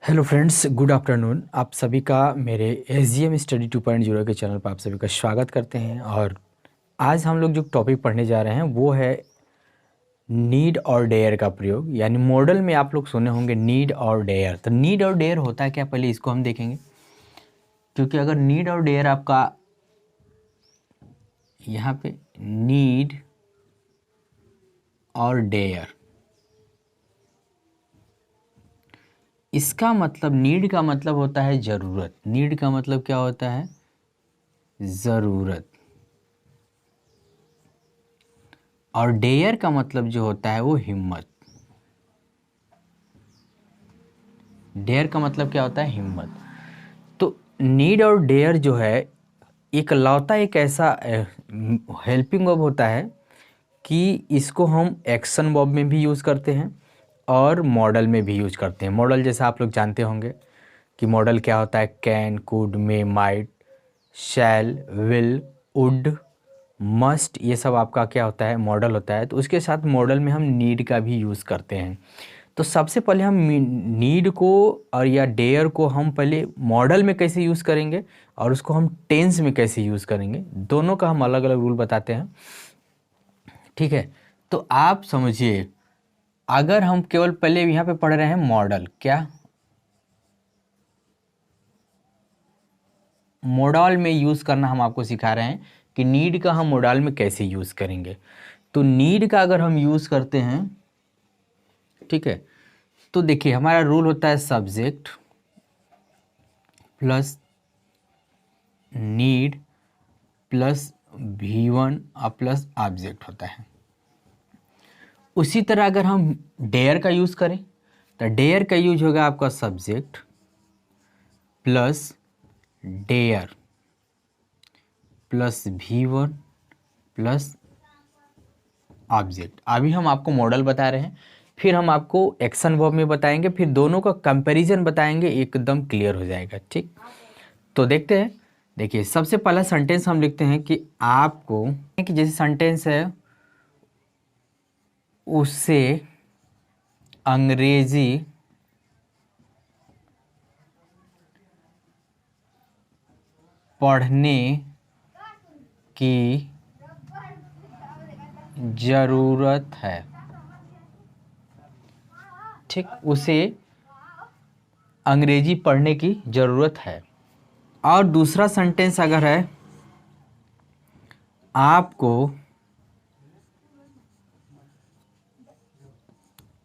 Hello friends, good afternoon. आप सभी का मेरे SGM स्टडी 2.0 के चैनल पर आप सभी का स्वागत करते हैं। और आज हम लोग जो टॉपिक पढ़ने जा रहे हैं वो है नीड और डेयर का प्रयोग। यानी मॉडल में आप लोग सुने होंगे नीड और डेयर। तो नीड और डेयर होता है क्या, पहले इसको हम देखेंगे। क्योंकि अगर नीड और डेयर आपका यहाँ पे नीड और डेयर, इसका मतलब नीड का मतलब होता है ज़रूरत। नीड का मतलब क्या होता है? ज़रूरत। और डेयर का मतलब जो होता है वो हिम्मत। डेयर का मतलब क्या होता है? हिम्मत। तो नीड और डेयर जो है इकलौता एक ऐसा हेल्पिंग वर्ब होता है कि इसको हम एक्शन वर्ब में भी यूज़ करते हैं और मॉडल में भी यूज करते हैं। मॉडल जैसा आप लोग जानते होंगे कि मॉडल क्या होता है। Can, could, may, might, shall, will, would, must, ये सब आपका क्या होता है? मॉडल होता है। तो उसके साथ मॉडल में हम नीड का भी यूज़ करते हैं। तो सबसे पहले हम नीड को और या डेयर को हम पहले मॉडल में कैसे यूज़ करेंगे और उसको हम टेंस में कैसे यूज़ करेंगे, दोनों का हम अलग अलग रूल बताते हैं। ठीक है, तो आप समझिए, अगर हम केवल पहले यहाँ पे पढ़ रहे हैं मॉडल, क्या मॉडल में यूज़ करना हम आपको सिखा रहे हैं कि नीड का हम मॉडल में कैसे यूज़ करेंगे। तो नीड का अगर हम यूज़ करते हैं, ठीक है, तो देखिए हमारा रूल होता है subject plus need plus V1 और प्लस ऑब्जेक्ट होता है। उसी तरह अगर हम डेयर का यूज़ करें तो डेयर का यूज होगा आपका subject plus dare plus V1 plus object. अभी हम आपको मॉडल बता रहे हैं, फिर हम आपको एक्शन वर्ब में बताएंगे, फिर दोनों का कंपैरिजन बताएंगे, एकदम क्लियर हो जाएगा। ठीक, तो देखते हैं। देखिए सबसे पहला सेंटेंस हम लिखते हैं कि आपको, कि जैसे सेंटेंस है उसे अंग्रेजी पढ़ने की ज़रूरत है। ठीक, उसे अंग्रेजी पढ़ने की ज़रूरत है। और दूसरा सेंटेंस अगर है आपको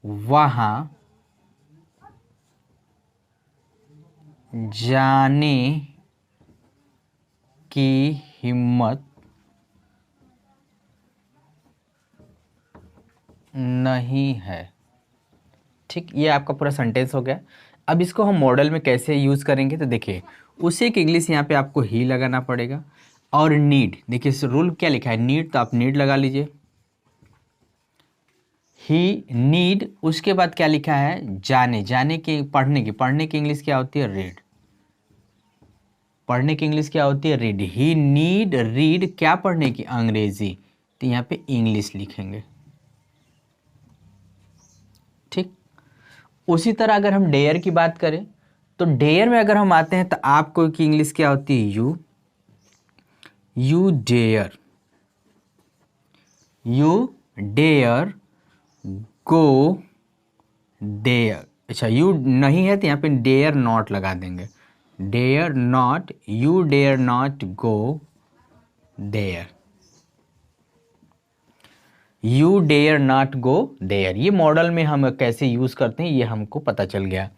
वहाँ जाने की हिम्मत नहीं है। ठीक, ये आपका पूरा सेंटेंस हो गया। अब इसको हम मॉडल में कैसे यूज़ करेंगे, तो देखिए उसे एक इंग्लिश यहाँ पे आपको ही लगाना पड़ेगा। और नीड, देखिए इस रूल क्या लिखा है, नीड, तो आप नीड लगा लीजिए। ही, नीड, उसके बाद क्या लिखा है, जाने, जाने की, पढ़ने की इंग्लिश क्या होती है, रीड। पढ़ने की इंग्लिश क्या होती है, रीड। ही नीड रीड, क्या पढ़ने की, अंग्रेजी, तो यहाँ पे इंग्लिश लिखेंगे। ठीक, उसी तरह अगर हम डेयर की बात करें तो डेयर में अगर हम आते हैं तो आपको की इंग्लिश क्या होती है, you dare, you dare go there. अच्छा, यू नहीं है तो यहाँ पे डेयर नॉट लगा देंगे, dare not, you dare not go there, you dare not go there. ये मॉडल में हम कैसे यूज़ करते हैं ये हमको पता चल गया।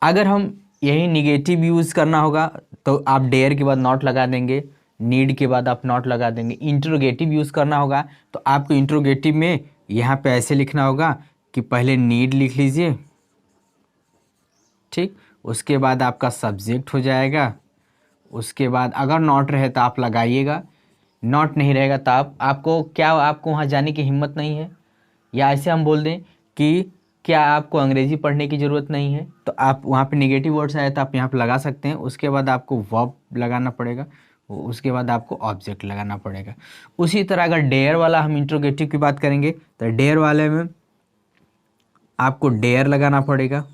अगर हम यही निगेटिव यूज़ करना होगा तो आप डेयर के बाद नॉट लगा देंगे, नीड के बाद आप नॉट लगा देंगे। इंट्रोगेटिव यूज़ करना होगा तो आपको इंट्रोगेटिव में यहाँ पे ऐसे लिखना होगा कि पहले नीड लिख लीजिए, ठीक, उसके बाद आपका सब्जेक्ट हो जाएगा, उसके बाद अगर नॉट रहे तो आप लगाइएगा, नॉट नहीं रहेगा तो आपको क्या, आपको वहाँ जाने की हिम्मत नहीं है, या ऐसे हम बोल दें कि क्या आपको अंग्रेजी पढ़ने की ज़रूरत नहीं है, तो आप वहाँ पे नेगेटिव वर्ड्स आए तो आप यहाँ पे लगा सकते हैं। उसके बाद आपको वर्ब लगाना पड़ेगा, उसके बाद आपको ऑब्जेक्ट लगाना पड़ेगा। उसी तरह अगर डेयर वाला हम इंट्रोगेटिव की बात करेंगे तो डेयर वाले में आपको डेयर लगाना पड़ेगा,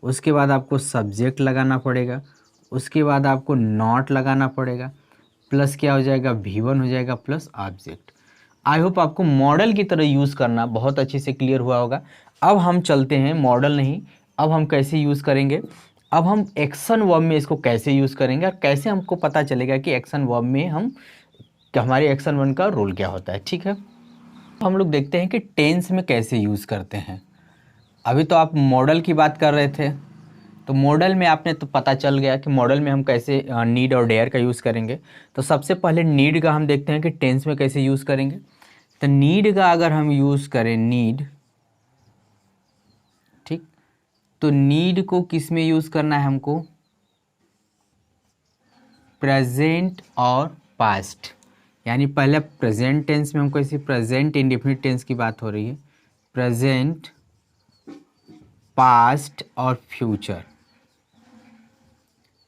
उसके बाद आपको सब्जेक्ट लगाना पड़ेगा, उसके बाद आपको नॉट लगाना पड़ेगा, प्लस क्या हो जाएगा, V1 हो जाएगा प्लस ऑब्जेक्ट। आई होप आपको मॉडल की तरह यूज़ करना बहुत अच्छे से क्लियर हुआ होगा। अब हम चलते हैं, मॉडल नहीं, अब हम कैसे यूज़ करेंगे, अब हम एक्शन वर्ब में इसको कैसे यूज़ करेंगे और कैसे हमको पता चलेगा कि एक्शन वर्ब में हम कि हमारे एक्शन वन का रोल क्या होता है। ठीक है, हम लोग देखते हैं कि टेंस में कैसे यूज़ करते हैं। अभी तो आप मॉडल की बात कर रहे थे, तो मॉडल में आपने तो पता चल गया कि मॉडल में हम कैसे नीड और डेयर का यूज़ करेंगे। तो सबसे पहले नीड का हम देखते हैं कि टेंस में कैसे यूज़ करेंगे। तो नीड का अगर हम यूज़ करें, नीड, ठीक, तो नीड को किस में यूज़ करना है हमको, प्रेजेंट और पास्ट, यानी पहले प्रेजेंट टेंस में हमको इसी प्रेजेंट इंडेफिनिट टेंस की बात हो रही है, प्रेजेंट, पास्ट और फ्यूचर,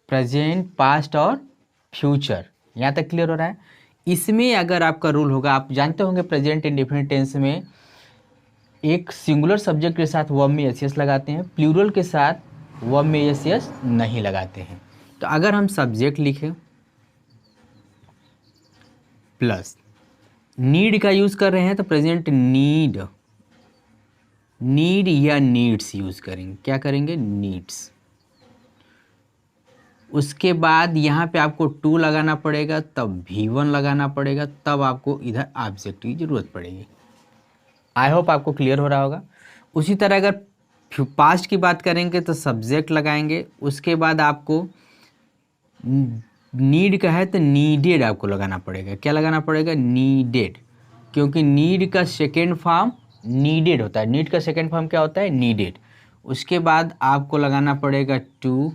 प्रेजेंट, पास्ट और फ्यूचर, यहाँ तक क्लियर हो रहा है। इसमें अगर आपका रूल होगा, आप जानते होंगे प्रेजेंट इंडेफिनिट टेंस में एक सिंगुलर सब्जेक्ट के साथ वर्ब में एस लगाते हैं, प्लूरल के साथ वर्ब में एस नहीं लगाते हैं। तो अगर हम सब्जेक्ट लिखें प्लस नीड का यूज़ कर रहे हैं तो प्रेजेंट नीड, नीड या नीड्स यूज़ करेंगे, क्या करेंगे, नीड्स। उसके बाद यहाँ पे आपको टू लगाना पड़ेगा, तब V1 लगाना पड़ेगा, तब आपको इधर ऑब्जेक्ट की ज़रूरत पड़ेगी। आई होप आपको क्लियर हो रहा होगा। उसी तरह अगर पास्ट की बात करेंगे तो सब्जेक्ट लगाएंगे, उसके बाद आपको नीड का है तो नीडेड आपको लगाना पड़ेगा, क्या लगाना पड़ेगा, नीडेड, क्योंकि नीड का सेकेंड फॉर्म नीडेड होता है, नीड का सेकेंड फॉर्म क्या होता है, नीडेड। उसके बाद आपको लगाना पड़ेगा टू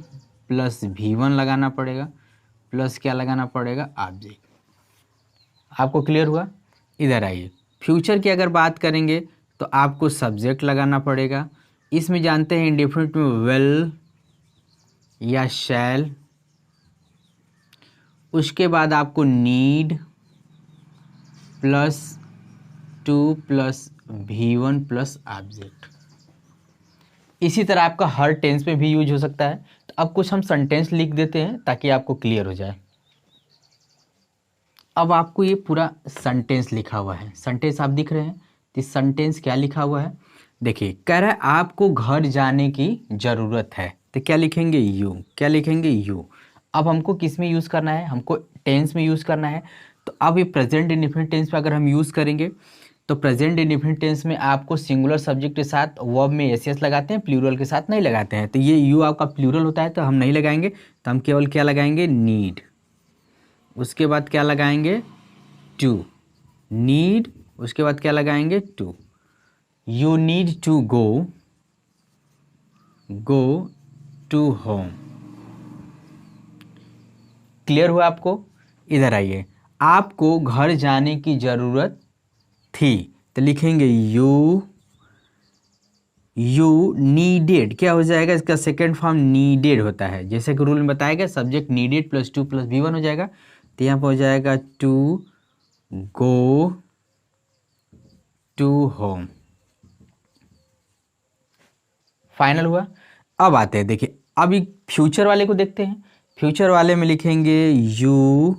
प्लस V1 लगाना पड़ेगा, प्लस क्या लगाना पड़ेगा, ऑब्जेक्ट। आपको क्लियर हुआ। इधर आइए, फ्यूचर की अगर बात करेंगे तो आपको सब्जेक्ट लगाना पड़ेगा। इसमें जानते हैं इंडेफिनिट में विल या शैल, उसके बाद आपको need plus to plus V1 plus object. इसी तरह आपका हर टेंस में भी यूज हो सकता है। तो अब कुछ हम सेंटेंस लिख देते हैं ताकि आपको क्लियर हो जाए। अब आपको ये पूरा सेंटेंस लिखा हुआ है, सेंटेंस आप दिख रहे हैं, तो सेंटेंस क्या लिखा हुआ है, देखिए, कह रहा है आपको घर जाने की ज़रूरत है, तो क्या लिखेंगे, यू, क्या लिखेंगे, यू। अब हमको किस में यूज़ करना है, हमको टेंस में यूज़ करना है। तो अब ये प्रेजेंट इंडेफिनिट टेंस में अगर हम यूज़ करेंगे तो प्रेजेंट इंडेफिनिट टेंस में आपको सिंगुलर सब्जेक्ट के साथ वर्ब में एस लगाते हैं, प्लूरल के साथ नहीं लगाते हैं। तो ये यू आपका प्लूरल होता है तो हम नहीं लगाएंगे, तो हम केवल क्या लगाएंगे, नीड। उसके बाद क्या लगाएंगे, टू, नीड, उसके बाद क्या लगाएंगे, to. You need to go to home. Clear हुआ आपको। इधर आइए, आपको घर जाने की ज़रूरत थी, तो लिखेंगे यू नीडेड, क्या हो जाएगा, इसका सेकेंड फॉर्म नीडेड होता है, जैसे कि रूल में बताया गया, subject needed plus to plus V1 हो जाएगा। तो यहाँ पर हो जाएगा to go to home. Final हुआ। अब आते हैं, देखिए, अभी फ्यूचर वाले को देखते हैं। फ्यूचर वाले में लिखेंगे यू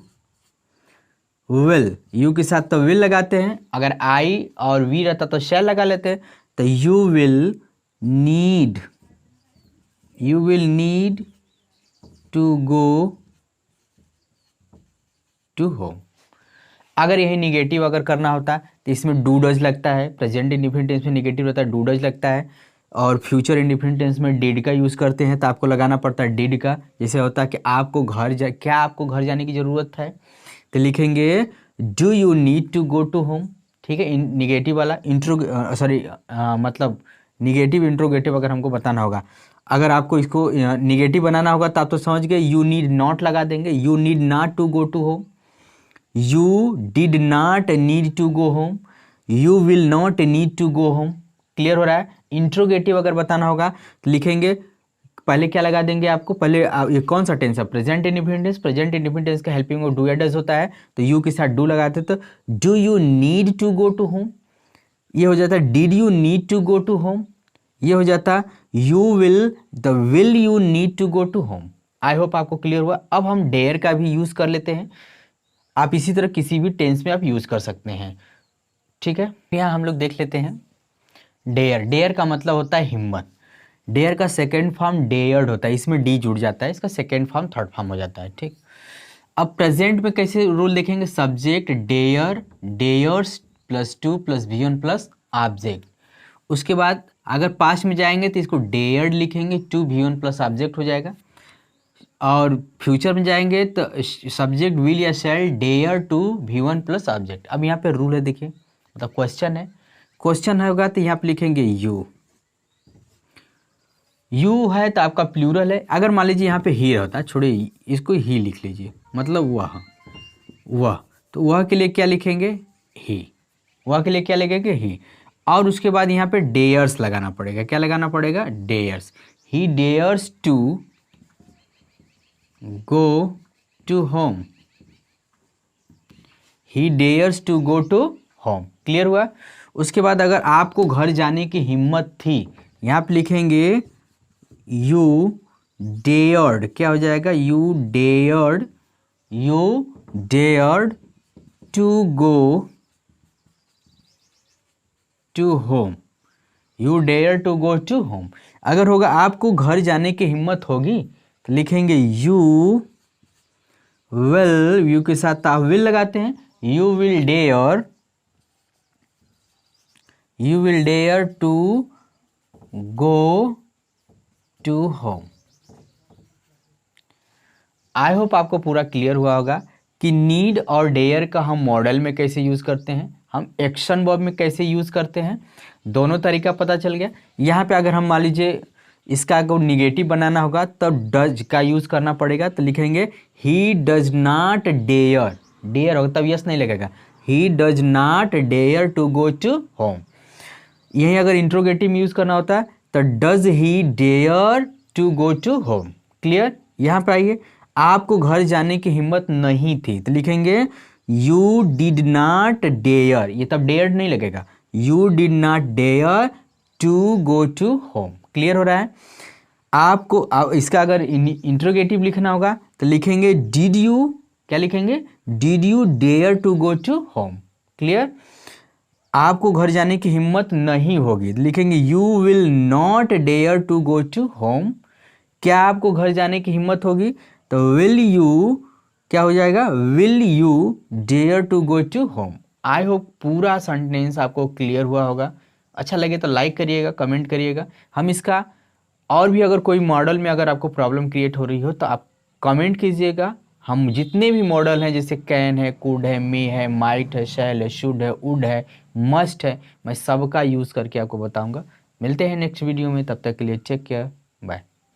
विल, यू के साथ तो विल लगाते हैं, अगर आई और वी रहता तो शैल लगा लेते हैं। तो you will need to go to home. अगर यही निगेटिव अगर करना होता तो इसमें डू डज लगता है, प्रेजेंट इंडेफिनिट टेंस में निगेटिव रहता है, डू डज लगता है, और फ्यूचर इंडेफिनिट टेंस में डिड का यूज़ करते हैं तो आपको लगाना पड़ता है डिड का। जैसे होता है कि आपको घर जाने की ज़रूरत है, तो लिखेंगे do you need to go to home. ठीक है, निगेटिव वाला मतलब निगेटिव इंट्रोगेटिव अगर हमको बताना होगा, अगर आपको इसको निगेटिव बनाना होगा तो आप तो समझ गए, यू नीड नॉट लगा देंगे, you need not to go to home, you did not need to go home, you will not need to go home. Clear हो रहा है। इंट्रोगेटिव अगर बताना होगा तो लिखेंगे, पहले क्या लगा देंगे आपको, पहले ये कौन सा टेंस है, present indefinite tense, present indefinite tense का हेल्पिंग वर्ब डू या डज होता है, तो यू के साथ डू लगाते तो do you need to go to home, ये हो जाता है did you need to go to home. ये हो जाता you will, the will you need to go to home. I hope आपको क्लियर हुआ। अब हम डेयर का भी यूज कर लेते हैं। आप इसी तरह किसी भी टेंस में आप यूज कर सकते हैं, ठीक है। यहाँ हम लोग देख लेते हैं डेयर। डेयर का मतलब होता है हिम्मत। डेयर का सेकेंड फॉर्म डेयर्ड होता है, इसमें डी जुड़ जाता है, इसका सेकेंड फॉर्म थर्ड फॉर्म हो जाता है, ठीक। अब प्रेजेंट में कैसे रूल देखेंगे, subject dare, dares plus to plus V one plus object. उसके बाद अगर पास्ट में जाएंगे तो इसको डेयर्ड लिखेंगे, to V one plus object हो जाएगा। और फ्यूचर में जाएंगे तो सब्जेक्ट विल या shall dare to V one plus object. अब यहाँ पे रूल है, देखिए, मतलब क्वेश्चन है, क्वेश्चन होगा तो यहाँ पे लिखेंगे यू। यू है तो आपका प्लूरल है। अगर मान लीजिए यहाँ पे ही होता, छोड़िए इसको ही लिख लीजिए, मतलब वह, तो वह के लिए क्या लिखेंगे, ही। वह के लिए क्या लिखेंगे, ही। और उसके बाद यहाँ पे डेयर्स लगाना पड़ेगा। क्या लगाना पड़ेगा, dares. He dares to go to home. He dares to go to home. Clear हुआ। उसके बाद अगर आपको घर जाने की हिम्मत थी, यहाँ पे लिखेंगे यू डेयर्ड। क्या हो जाएगा, you dared, you dared to go to home. You dare to go to home. अगर होगा आपको घर जाने की हिम्मत होगी तो लिखेंगे यू विल, यू के साथ आप विल लगाते हैं, you will dare, you will dare to go to home. I hope आपको पूरा क्लियर हुआ होगा कि नीड और डेयर का हम मॉडल में कैसे यूज करते हैं, हम एक्शन वर्ब में कैसे यूज करते हैं, दोनों तरीका पता चल गया। यहाँ पे अगर हम मान लीजिए इसका अगर निगेटिव बनाना होगा तो डज का यूज करना पड़ेगा, तो लिखेंगे he does not dare. Dare होगा तब यस नहीं लगेगा, he does not dare to go to home. यही अगर इंट्रोगेटिव में यूज करना होता है तो does he dare to go to home. Clear. यहाँ पे आइए, आपको घर जाने की हिम्मत नहीं थी तो लिखेंगे यू डिड नॉट डेयर। ये तब डेयर नहीं लगेगा, you did not dare to go to home. Clear हो रहा है। आपको इसका अगर इंट्रोगेटिव लिखना होगा तो लिखेंगे डिड यू, क्या लिखेंगे, did you dare to go to home. Clear. आपको घर जाने की हिम्मत नहीं होगी तो लिखेंगे you will not dare to go to home. क्या आपको घर जाने की हिम्मत होगी तो विल यू, क्या हो जाएगा, will you dare to go to home. I hope पूरा सेंटेंस आपको क्लियर हुआ होगा। अच्छा लगे तो लाइक करिएगा, कमेंट करिएगा। हम इसका और भी अगर कोई मॉडल में अगर आपको प्रॉब्लम क्रिएट हो रही हो तो आप कमेंट कीजिएगा। हम जितने भी मॉडल हैं जैसे कैन है, कुड है, मे है, माइट है, शैल है, शुड है, वुड है, मस्ट है, मैं सबका यूज़ करके आपको बताऊंगा। मिलते हैं नेक्स्ट वीडियो में, तब तक के लिए टेक केयर, बाय।